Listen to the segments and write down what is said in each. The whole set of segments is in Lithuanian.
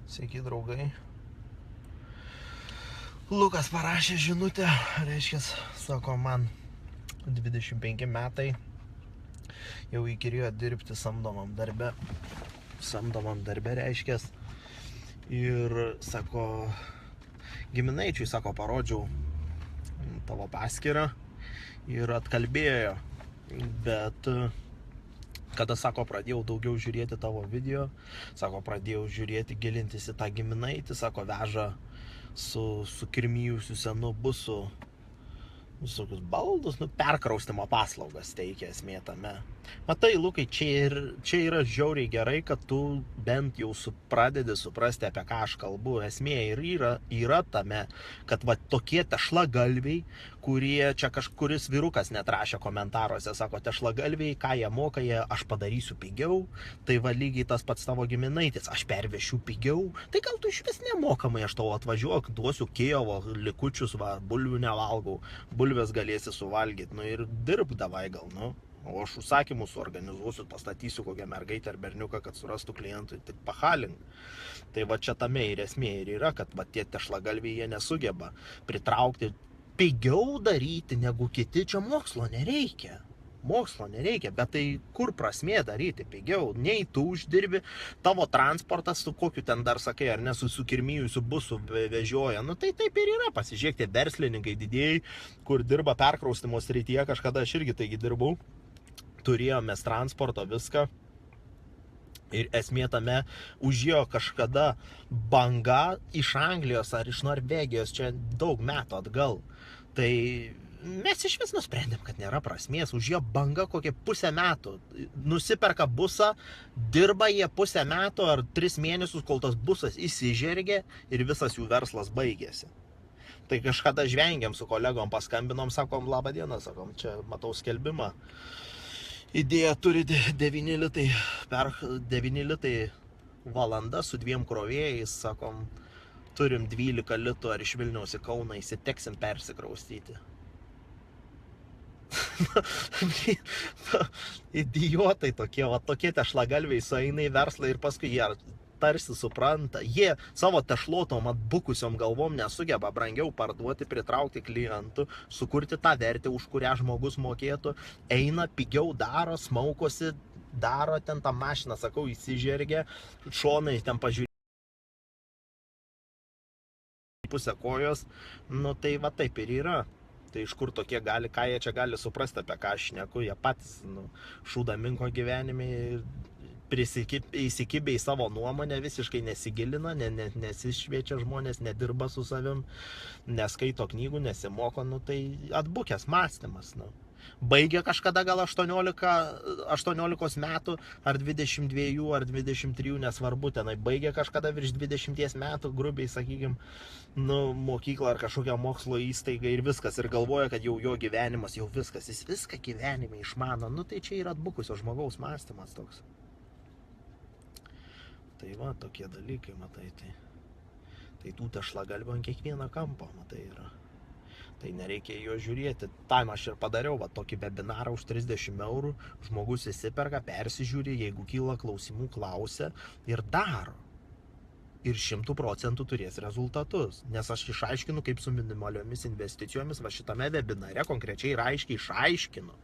Sveiki, draugai. Lukas parašė žinutę, reiškia, sako, man 25 metai, jau įkirėjo dirbti samdomam darbe, reiškia, ir, sako, giminaičiui, sako, parodžiau tavo paskyrą ir atkalbėjo, bet kada, sako, pradėjau daugiau žiūrėti tavo video, sako, pradėjau žiūrėti, gilintis į tą giminaitį, sako, veža su kirmijusiu senu busu visokius baldus, perkraustimo paslaugas teikia esmė tame. Matai, Lukai, čia yra žiauriai gerai, kad tu bent jau pradedi suprasti, apie ką aš kalbu. Esmė ir yra tame, kad va tokie tešlagalviai, kurie čia kažkuris vyrukas net rašė komentaruose, sako, tešlagalviai, ką jie moka, aš padarysiu pigiau, tai va lygiai tas pats tavo giminaitis, aš pervešiu pigiau, tai gal tu iš vis nemokamai, aš tau atvažiuok, duosiu Kijevo likučius, va, bulvių nevalgau, bulvės galėsi suvalgyti, ir dirbk davai gal, o aš užsakymus suorganizuosiu, pastatysiu kokią mergaitę ar berniuką, kad surastų klientui, tik pahalink. Tai va čia tame ir esmė ir yra, kad va tie tešlagalviai jie nesugeba pritraukti, pigiau daryti negu kiti, čia mokslo nereikia, bet tai kur prasmė daryti pigiau, nei tu uždirbi, tavo transportas su kokiu ten dar sakai, ar ne, su sukirmijusiu busu vežioja, tai taip ir yra, pasižiūrėk, tie verslininkai didėjai, kur dirba perkraustimo srityje, kažkada aš irgi taigi dirbau, turėjomės transporto viską. Ir esmė tame, užėjo kažkada banga iš Anglijos ar iš Norvegijos, čia daug metų atgal. Tai mes iš vis nusprendėm, kad nėra prasmės, užėjo banga kokie pusę metų. Nusiperka busą, dirba jie pusę metų ar 3 mėnesius, kol tas busas įsižergė ir visas jų verslas baigėsi. Tai kažkada žvengiam su kolegom, paskambinom, sakom, labą dieną, sakom, čia matau skelbimą. Idėja turi 9 litai valanda su 2 krovėjais, sakom, turim 12 litų ar iš Vilniaus į Kauną įsiteksim persikraustyti. Idiotai tokie tešlagalviai sueina į verslą ir paskui jie tarsi supranta, jie savo tešlotom atbukusiom galvom nesugeba brangiau parduoti, pritraukti klientų, sukurti tą vertę, už kurią žmogus mokėtų, eina pigiau daro, smaukosi, daro ten tą mašiną, sakau, įsižergia, šonai ten pažiūrė pusę kojos, tai va taip ir yra. Tai iš kur tokie gali, ką jie čia gali suprasti, apie ką aš šneku, jie patys šūdaminko gyvenime įsikibė į savo nuomonę, visiškai nesigilina, nesišviečia žmonės, nedirba su savim, neskaito knygų, nesimoko, tai atbukęs mąstymas. Baigė kažkada gal 18 metų, ar 22, ar 23, nesvarbu, tenai baigė kažkada virš 20 metų, grubiai, sakykim, mokyklą ar kažkokią mokslo įstaigą ir viskas, ir galvoja, kad jau jo gyvenimas, jau viskas, jis viską gyvenime išmano, tai čia yra atbukusio žmogaus mąstymas toks. Tai va, tokie dalykai, matai, tai tų tešlagalvių ant kiekvieną kampą, matai, yra. Tai nereikia jo žiūrėti. Tam aš ir padariau, va, tokį webinarą už 30 eurų, žmogus įsiperka, persižiūri, jeigu kyla klausimų, klausia ir daro. Ir 100% turės rezultatus, nes aš išaiškinu, kaip su minimaliomis investicijomis, va šitame webinare konkrečiai ir aiškiai išaiškinu.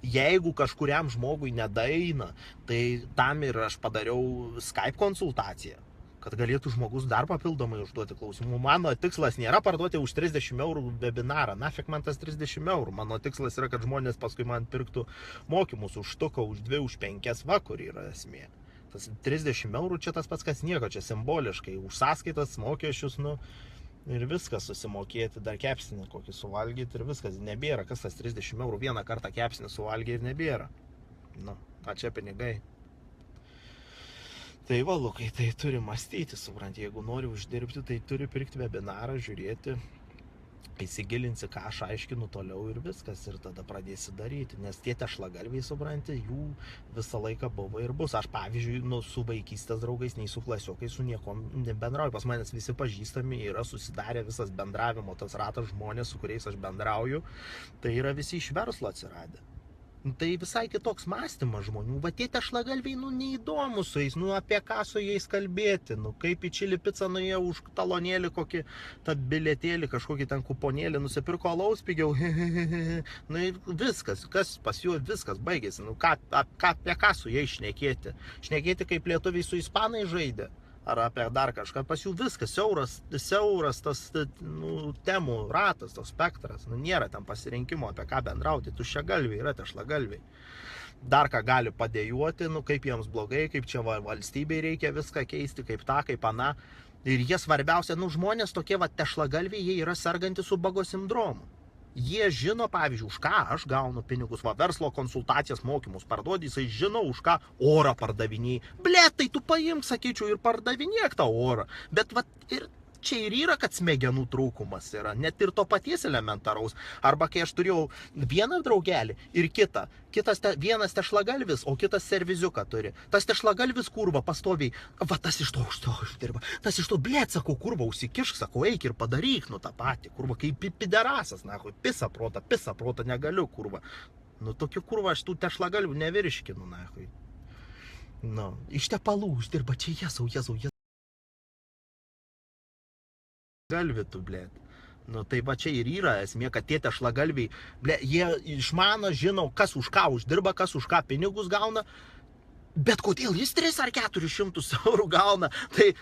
Jeigu kažkuriam žmogui nedaeina, tai tam ir aš padariau Skype konsultaciją, kad galėtų žmogus dar papildomai užduoti klausimų. Mano tikslas nėra parduoti už 30 eurų webinarą, nafik man tas 30 eurų. Mano tikslas yra, kad žmonės paskui man pirktų mokymus už štuką, už 2, už 5, va kur yra esmė. Tas 30 eurų čia tas pats kas nieko, čia simboliškai, už sąskaitas, mokesčius, ir viskas susimokėti, dar kepsinį kokį suvalgyti ir viskas, nebėra, kas tas 30 eurų vieną kartą kepsinį suvalgė ir nebėra. Čia pinigai. Tai va, Lukai, tai turi mąstyti, supranti, jeigu nori uždirbti, tai turi pirkti webinarą, žiūrėti, įsigilinsi, ką aš aiškinu toliau ir viskas, ir tada pradėsi daryti, nes tie tešlagalviai, supranti, jų visą laiką buvo ir bus. Aš, pavyzdžiui, su vaikystės draugais, nei su klasiokais, su niekom nebendrauju, pas manęs visi pažįstami, yra susidarę visas bendravimo, tas ratas žmonės, su kuriais aš bendrauju, tai yra visi iš verslo atsiradę. Tai visai kitoks mąstymas žmonių. Va tie tešlagalviai, neįdomu su jais, apie ką su jais kalbėti, kaip į čili pizzą nuėjo už talonėlį kokį, tą bilietėlį, kažkokį ten kuponėlį, nusipirko alaus pigiau, viskas, kas pas juos viskas baigėsi, apie ką su jais šnekėti. Šnekėti kaip lietuviai su ispanai žaidė. Ar apie dar kažką, pas jų viskas, siauras tas temų ratas, tas spektras, nėra ten pasirinkimo apie ką bendrauti, tuščiagalviai yra tešlagalviai. Dar ką gali padėjuoti, kaip jiems blogai, kaip čia valstybei reikia viską keisti, kaip tą, kaip aną. Ir jie svarbiausia, žmonės tokie tešlagalviai, jie yra sergantys ubago sindromu. Jie žino, pavyzdžiui, už ką aš gaunu pinigus, verslo konsultacijas, mokymus parduodi, jisai žino, už ką orą pardavinėjai. Blet, tai tu paimk, sakyčiau, ir pardavinėk tą orą. Bet ir čia ir yra, kad smegenų trūkumas yra, net ir to paties elementaraus. Arba kai aš turėjau vieną draugelį ir kitą, vienas tešlagalvis, o kitas serviziuką turi. Tas tešlagalvis kurva pastoviai, tas iš to uždirba, tas iš to, blet, sakau, kurva, užsikišk, sakau, eik ir padaryk, tą patį, kurva, kaip piderasas, pisa protą, negaliu, kurva. Tokiu kurva aš tų tešlagalvių nevirškinu, iš tepalų uždirba, čia Jėzau. Galvitų, blėt. Tai va čia ir yra esmė, kad tie tešlagalviai, blėt, jie išmano, žino, kas už ką uždirba, kas už ką pinigus gauna, bet kodėl jis 3 ar 400 eurų gauna, tai,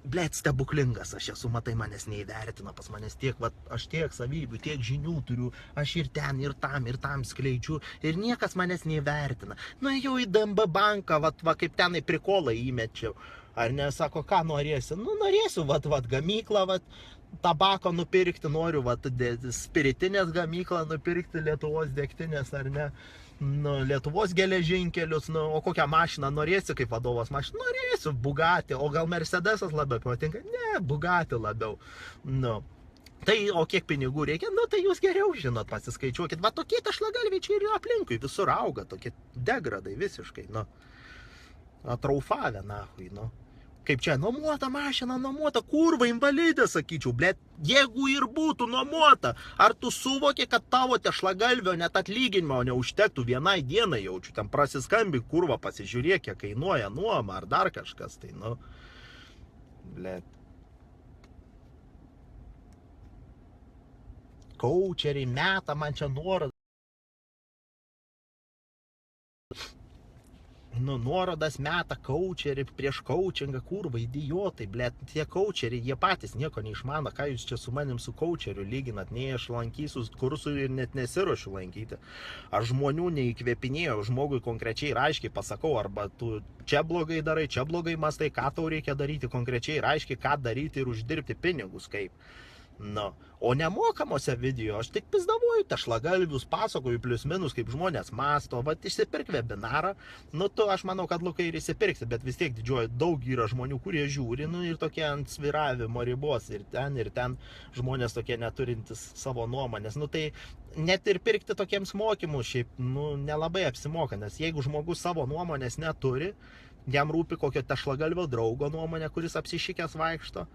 blėt, stebuklingas aš esu, matai, manęs neįvertina, pas manęs tiek, aš tiek savybių, tiek žinių turiu, aš ir ten, ir tam skleidžiu, ir niekas manęs neįvertina. Jau į DNB banką, kaip tenai prikolą įmečiau. Ar ne, sako, ką norėsi? Norėsiu, gamyklą, tabako nupirkti, noriu, spiritinės gamyklą nupirkti, Lietuvos degtinės, ar ne, Lietuvos geležinkelius, o kokią mašiną norėsi kaip vadovas mašiną? Norėsiu, Bugatti, o gal Mercedesas labiau patinka? Ne, Bugatti labiau, Tai, o kiek pinigų reikia, tai jūs geriau žinot, pasiskaičiuokit, tokie tešlagalviai čia ir aplinkui, visur auga, tokie degradai visiškai, atraufavę, Kaip čia, nuomota mašina, nuomota, kurva, invalidė, sakyčiau, blėt, jeigu ir būtų nuomota, ar tu suvokė, kad tavo tešlagalvio net atlyginimo neužtektų vienai dienai jaučiu, ten prasiskambink, kurva, pasižiūrėk, kiek kainuoja nuoma, ar dar kažkas, tai, blėt. Kaučeriai meta man čia nuorodą. Nuorodas meta kaučerį prieš kaučingą, kurva, idiotai, blėt, tie kaučeriai, jie patys nieko neišmano, ką jūs čia su manim su kaučeriu lyginat, nei aš lankysiu kursų ir net nesiruošiu lankyti. Aš žmonių neįkvėpinėjau, žmogui konkrečiai ir aiškiai pasakau, arba tu čia blogai darai, čia blogai mastai, ką tau reikia daryti konkrečiai ir aiškiai, ką daryti ir uždirbti pinigus, kaip. O nemokamuose video aš tik pizdavoju tešlagalvius, pasakoju plius minus, kaip žmonės masto, išsipirk webinarą, tu aš manau, kad Lukai ir įsipirksi, bet vis tiek didžioji daug yra žmonių, kurie žiūri, ir tokie ant sviravimo ribos, ir ten žmonės tokie neturintys savo nuomonės, tai net ir pirkti tokiems mokymus šiaip, nelabai apsimoka, nes jeigu žmogus savo nuomonės neturi, jam rūpi kokio tešlagalvio draugo nuomonė, kuris apsišikęs vaikšto.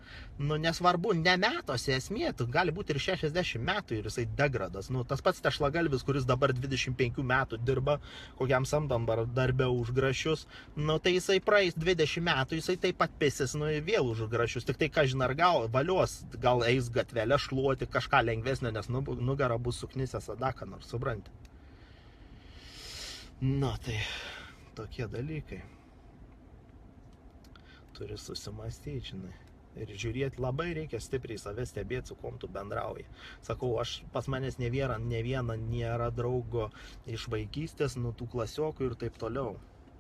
Nesvarbu, ne metuose esmė, gali būti ir 60 metų ir jisai degradas. Tas pats tešlagalvis, kuris dabar 25 metų dirba, kokiam samdom darbę už grašius, tai jisai praeis 20 metų, jisai taip pat pisis, vėl už grašius. Tik tai, ką žinai, ar valios, gal eis gatvelę šluoti, kažką lengvesnio, nes nugara bus suknisęs adaką, nors supranti. Tai tokie dalykai. Turi susimastyti, žinai. Ir žiūrėti, labai reikia stipriai save stebėti, su kom tu bendrauji. Sakau, pas manęs ne viena nėra draugo iš vaikystės, tų klasiokų ir taip toliau.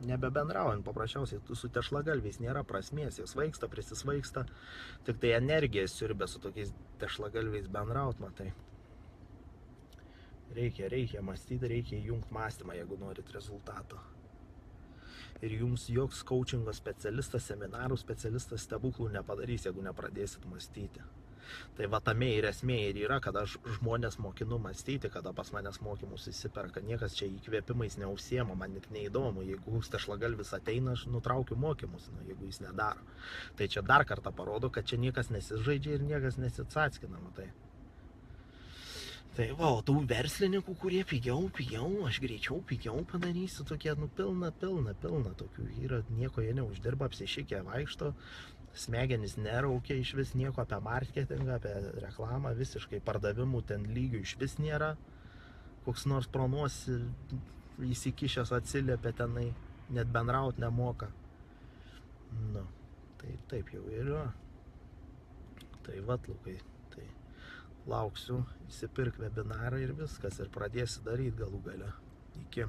Nebebendraujant, paprasčiausiai, su tešlagalviais nėra prasmės, jie svaigsta, prisisvaigsta, tik tai energija siurbia su tokiais tešlagalviais bendraut, matai. Reikia mąstyti, reikia įjungti mąstymą, jeigu norit rezultato. Ir jums joks coachingo specialistas, seminarų specialistas stebuklų nepadarys, jeigu nepradėsit mąstyti. Tai tame ir esmė ir yra, kada aš žmonės mokinu mąstyti, kada pas manęs mokymus įsiperka. Niekas čia įkvėpimais neužsiema, man net neįdomu. Jeigu tešlagalvis ateina, aš nutraukiu mokymus, jeigu jis nedaro. Tai čia dar kartą parodo, kad čia niekas nesižaidžia ir niekas nesitsackina, matai. Tai va, o tų verslininkų, kurie pigiau, aš greičiau, pigiau padarysiu, tokie, pilna tokių yra, nieko jie neuždirba, apsišykę vaikšto, smegenys neraukia iš vis nieko apie marketingą, apie reklamą, visiškai pardavimų ten lygių iš vis nėra, koks nors pronosi įsikišęs atsiliepia tenai, net bendraut nemoka. Nu, tai taip jau yra. Tai vat, Lukai, tai lauksiu, įsipirk webinarą ir viskas, ir pradėsi daryti galų gale. Iki.